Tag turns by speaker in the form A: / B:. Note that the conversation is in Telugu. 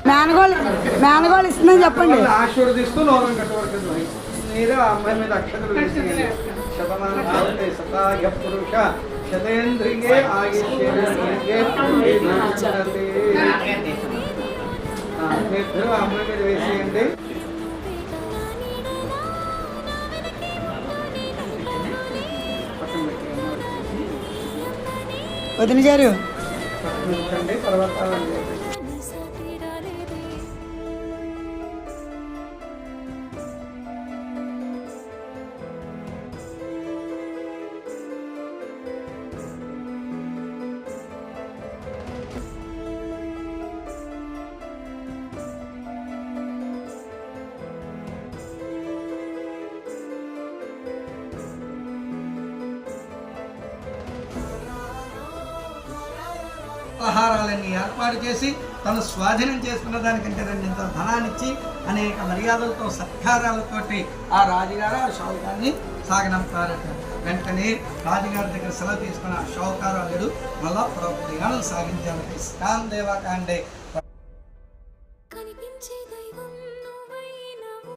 A: మేనగోళ్ళు ఇస్తుందని చెప్పండి.
B: ఆశీర్వదిస్తూ లోకం కట్టబడుతుంది. మీరు ఆ అమ్మాయి మీద అక్షతలు వేసేయండి. శతమానం శతాయ పురుష శతేంద్రియే ఆయుష్యేంద్రియే మీరు ఆ అమ్మాయి మీద వేసేయండి.
A: వదిన గారు
B: తర్వాత ఆహారాలన్నీ ఏర్పాటు చేసి తను స్వాధీనం చేసుకున్న దానికంటే రెండింత ధనాన్నిచ్చి అనేక మర్యాదలతో సత్కారాలతోటి ఆ రాజుగారు ఆ షావుకారిని సాగనంపారట. వెంటనే రాజుగారి దగ్గర సెలవు తీసుకున్న ఆ షావుకారు అల్లుడు మళ్ళా ప్రయాణం సాగించారు. ఇస్కాన్ దేవాకాండే